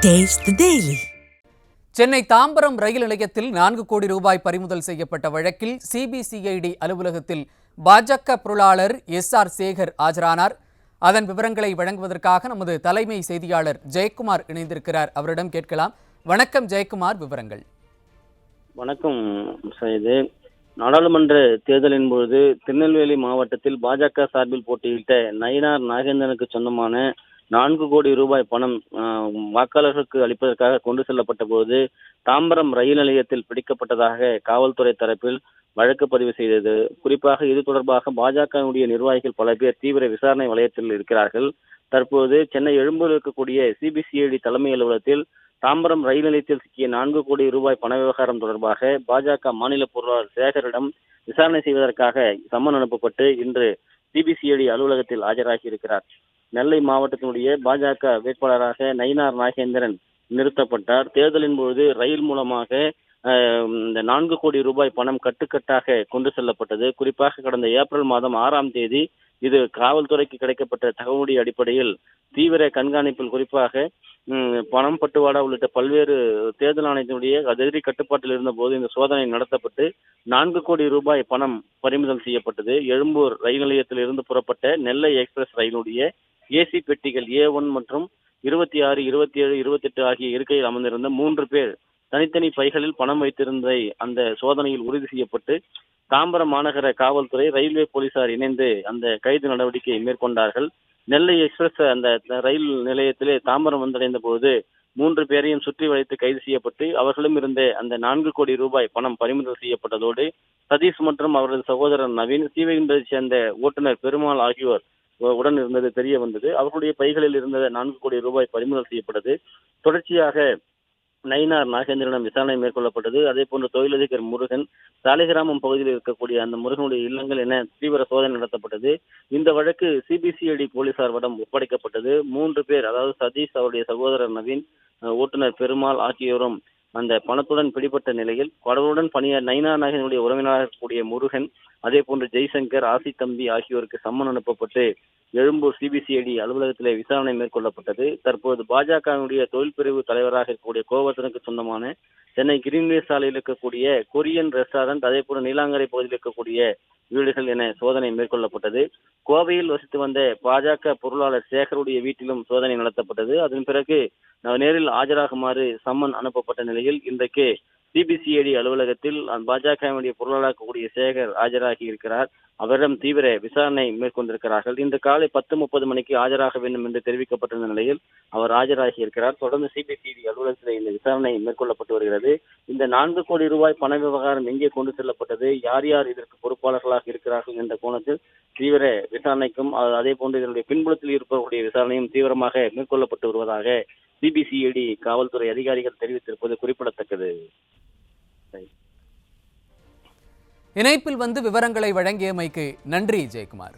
Taste the Daily. Chennai Tambaram ரயில் நிலையத்தில் 4 கோடி ரூபாய் பறிமுதல் செய்யப்பட்ட வழக்கில் சிபிசிஐடி அலுவலகத்தில் பாஜக பொருளாளர் SR சேகர் ஆஜரானார். அதன் விவரங்களை வழங்குவதற்காக நமது தலைமை செய்தியாளர் ஜெயக்குமார் இணைந்திருக்கிறார். அவரிடம் கேட்கலாம். வணக்கம் ஜெயக்குமார், விவரங்கள். வணக்கம் சைது. நாடாளுமன்ற தேர்தலின் பொழுது திருநெல்வேலி மாவட்டத்தில் பாஜக சார்பில் போட்டியிட்ட நயினார் நாகேந்திரனுக்கு சொந்தமான 4 கோடி ரூபாய் பணம் வாக்காளர்களுக்கு அளிப்பதற்காக கொண்டு செல்லப்பட்ட போது தாம்பரம் ரயில் நிலையத்தில் பிடிக்கப்பட்டதாக காவல்துறை தரப்பில் வழக்கு பதிவு செய்தது. குறிப்பாக இது தொடர்பாக பாஜகவுடைய நிர்வாகிகள் பல பேர் தீவிர விசாரணை வலயத்தில் இருக்கிறார்கள். தற்போது சென்னை எழும்பூரில் இருக்கக்கூடிய சிபிசிஐடி தலைமை அலுவலகத்தில் தாம்பரம் ரயில் நிலையத்தில் சிக்கிய 4 கோடி ரூபாய் பண விவகாரம் தொடர்பாக பாஜக மாநில பொருளாளர் சேகரிடம் விசாரணை செய்வதற்காக சம்மன் அனுப்பப்பட்டு இன்று சிபிசிஐடி அலுவலகத்தில் ஆஜராகி இருக்கிறார். நெல்லை மாவட்டத்தினுடைய பாஜக வேட்பாளராக நயினார் நாகேந்திரன் நிறுத்தப்பட்டார். தேர்தலின் பொழுது ரயில் மூலமாக இந்த 4 கோடி ரூபாய் பணம் கட்டுக்கட்டாக கொண்டு செல்லப்பட்டது. குறிப்பாக கடந்த ஏப்ரல் மாதம் 6ஆம் தேதி இது காவல்துறைக்கு கிடைக்கப்பட்ட தகவலுடைய அடிப்படையில் தீவிர கண்காணிப்பில் குறிப்பாக பணம் பட்டுவாடா உள்ளிட்ட பல்வேறு தேர்தல் ஆணையத்தினுடைய அதிரடி கட்டுப்பாட்டில் இருந்த போது இந்த சோதனை நடத்தப்பட்டு 4 கோடி ரூபாய் பணம் பறிமுதல் செய்யப்பட்டது. எழும்பூர் ரயில் நிலையத்தில் இருந்து புறப்பட்ட நெல்லை எக்ஸ்பிரஸ் ரயிலுடைய ஏசி பெட்டிகள் A1 மற்றும் 26, 27, 28 ஆகிய இருக்கையில் அமர்ந்திருந்த 3 பேர் தனித்தனி பைகளில் பணம் வைத்திருந்ததை அந்த சோதனையில் உறுதி செய்யப்பட்டு தாம்பரம் மாநகர காவல்துறை ரயில்வே போலீசார் இணைந்து அந்த கைது நடவடிக்கையை மேற்கொண்டார்கள். நெல்லை எக்ஸ்பிரஸ் அந்த ரயில் நிலையத்திலே தாம்பரம் வந்தடைந்த போது 3 பேரையும் சுற்றி வளைத்து கைது செய்யப்பட்டு அவர்களும் இருந்த அந்த 4 கோடி ரூபாய் பணம் பறிமுதல் செய்யப்பட்டதோடு சதீஷ் மற்றும் அவரது சகோதரர் நவீன், ஸ்ரீவைகுண்டத்தை சேர்ந்த ஓட்டுநர் பெருமாள் ஆகியோர் உடன் இருந்தது தெரிய வந்தது. அவர்களுடைய பைகளில் இருந்த 4 கோடி ரூபாய் பறிமுதல் செய்யப்பட்டது. தொடர்ச்சியாக நயினார் நாகேந்திரனிடம் விசாரணை மேற்கொள்ளப்பட்டது. அதே போன்று தொழிலதிபர் முருகன், சாலிகிராமம் பகுதியில் இருக்கக்கூடிய அந்த முருகனுடைய இல்லங்கள் என தீவிர சோதனை நடத்தப்பட்டது. இந்த வழக்கு சிபிசிஐடி போலீசாரிடம் ஒப்படைக்கப்பட்டது. 3 பேர், அதாவது சதீஷ், அவருடைய சகோதரர் நவீன், ஓட்டுநர் பெருமாள் ஆகியோரும் அந்த பணத்துடன் பிடிபட்ட நிலையில் கடவுளுடன் நயினார் நாகேந்திரனுடைய உறவினராக இருக்கக்கூடிய முருகன், அதே போன்று ஜெய்சங்கர், ஆசி தம்பி ஆகியோருக்கு சம்மன் அனுப்பப்பட்டு எழும்பூர் சிபிசிஐடி அலுவலகத்திலே விசாரணை மேற்கொள்ளப்பட்டது. தற்போது பாஜகவினுடைய தொழில் பிரிவு தலைவராக இருக்கக்கூடிய கோவர்தனுக்கு சொந்தமான சென்னை கிரீன்வே சாலையில் இருக்கக்கூடிய கொரியன் ரெஸ்டாரண்ட், அதே போல நீலாங்கரை பகுதியில் இருக்கக்கூடிய வீடுகள் என சோதனை மேற்கொள்ளப்பட்டது. கோவையில் வசித்து வந்த பாஜக பொருளாளர் சேகருடைய வீட்டிலும் சோதனை நடத்தப்பட்டது. அதன் பிறகு நேரில் ஆஜராகுமாறு சம்மன் அனுப்பப்பட்ட நிலையில் இன்றைக்கு சிபிசிஐடி அலுவலகத்தில் பாஜகவுடைய பொருளாளர் கூடிய சேகர் ஆஜராகி இருக்கிறார். அவரிடம் தீவிர விசாரணை மேற்கொண்டிருக்கிறார்கள். இன்று காலை 10:30 மணிக்கு ஆஜராக வேண்டும் என்று தெரிவிக்கப்பட்டிருந்த நிலையில் அவர் ஆஜராகி இருக்கிறார். தொடர்ந்து சிபிசிஐடி அலுவலகத்தில் இந்த விசாரணை மேற்கொள்ளப்பட்டு வருகிறது. இந்த 4 கோடி ரூபாய் பண விவகாரம் எங்கே கொண்டு செல்லப்பட்டது, யார் யார் இதற்கு பொறுப்பாளர்களாக இருக்கிறார்கள் என்ற கோணத்தில் தீவிர விசாரணைக்கும் அதே போன்று இதனுடைய பின்புலத்தில் இருக்கக்கூடிய விசாரணையும் தீவிரமாக மேற்கொள்ளப்பட்டு வருவதாக சிபிசிஐடி காவல்துறை அதிகாரிகள் தெரிவித்திருப்பது குறிப்பிடத்தக்கது. இணைப்பில் வந்து விவரங்களை வழங்கியமைக்கு நன்றி ஜெயக்குமார்.